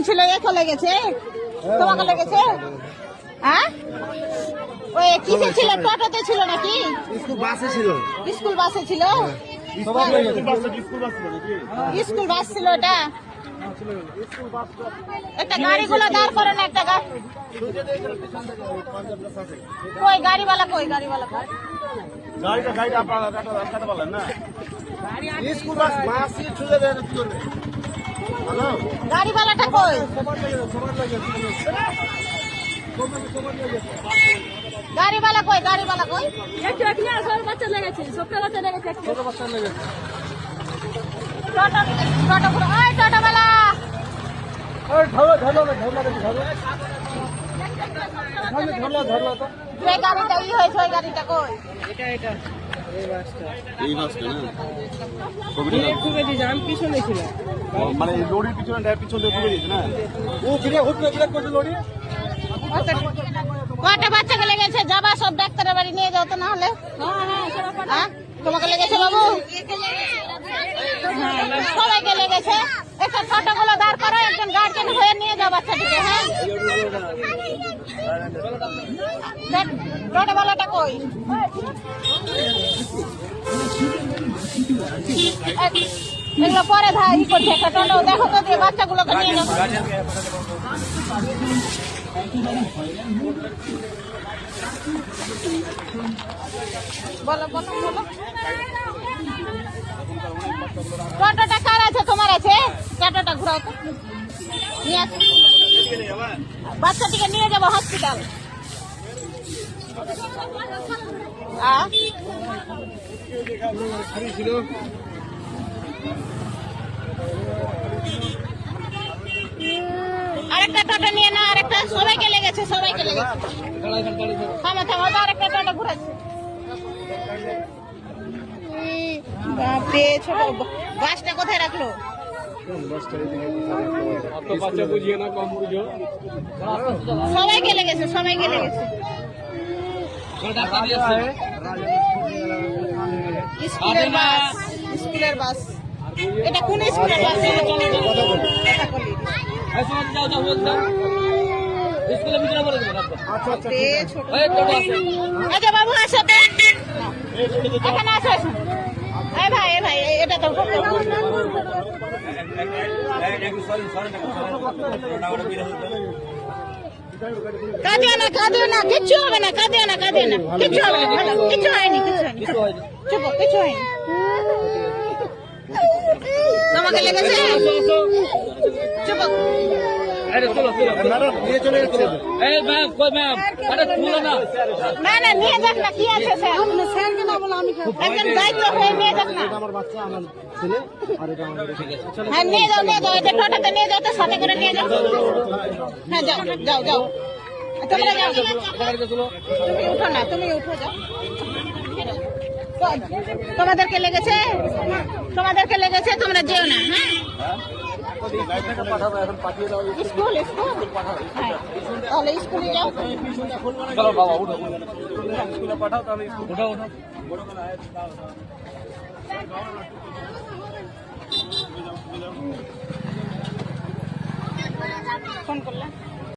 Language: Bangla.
ছিল এখো লেগেছে, তোমাকে লেগেছে? হ্যাঁ, ওই কিসে ছিল? টোটোতে ছিল নাকি? স্কুল বাসে ছিল। স্কুল বাসে ছিল? স্কুল বাস ছিল এটা? একটা গাড়িগুলো দাঁড় করে না, একটা কই গাড়িওয়ালা, কই গাড়িওয়ালা? গাড়িওয়ালাটা কই? গাড়িওয়ালা কই? গাড়িওয়ালা কই? বাচ্চা লেগেছে, ছোট বাচ্চা লেগেছে, ছোট বাচ্চা লেগেছে। টোটোওয়ালা গাড়িটা ই হয়েছে, ওই গাড়িটা কই? আমি পিছনে ছিল, মানে লরির পিছনে পিছনে ঢুকে দিয়েছে না? কটা বাচ্চাকে লেগেছে? যাবা সব ডাক্তারের বাড়ি নিয়ে যাও তো, না হলে? হ্যাঁ, তোমাকে লেগেছে বাবু? সবাইকে লেগেছে। একটা টোটোগুলো দাঁড় করো, একজন গার্জেন হয়ে নিয়ে যাও বাচ্চাটিকে। হ্যাঁ, টোটোওয়ালাটা কই? এগুলো পরে ভাই ই করছে, একটা টোটো দেখো তো, দিয়ে বাচ্চাগুলোকে নিয়ে যাও। বলো বলো বলো। টোটোটা কার আছে? তোমার আছে? টোটোটা ঘুরাও তো, নিয়ে আসো। বাচ্চাটিকে নিয়ে যাবো হসপিটাল। আরেকটা টোটো নিয়ে না, আরেকটা। সবাইকে লেগেছে, সবাইকে লেগেছে। থামো থামো, আরেকটা টোটো ঘুরাচ্ছে। বাপরে, ছোট বাসটা কোথায় রাখলো? সবাইকে লেগেছে, সবাইকে লেগেছে। স্কুলের বাস, স্কুলের বাস। এটা কোন স্কুলের বাস? আচ্ছা বাবু, আসো তো, এখানে আসো। ভাই ভাই, এটা তো কাঁদিও না, কাঁদিও না, কিচ্ছু হবে না, কাঁদিও না, কাঁদিও না, কিচ্ছু হবে না, কিচ্ছু হয়নি, কিচ্ছু হয়নি, চুপ, কিচ্ছু হয়নি। তোমাকে লেগেছে? চুপ। না না, নিয়ে যাক না, কি আছে স্যার? একজন দায়িত্ব হয়ে নিয়ে যাক না। হ্যাঁ, নিয়ে যাও, নিয়ে যাও, এটা টোটোতে নিয়ে যাও তো, সাথে করে নিয়ে যাও। হ্যাঁ, যাও যাও যাও, তোমরা যাও। তুমি উঠো না, তুমি উঠো, যাও। তোমাদেরকে লেগেছে? তোমাদেরকে লেগেছে, তোমরা যেও না। হ্যাঁ, স্কুল, স্কুল, তাহলে স্কুলে যাও। ফোন করলাম।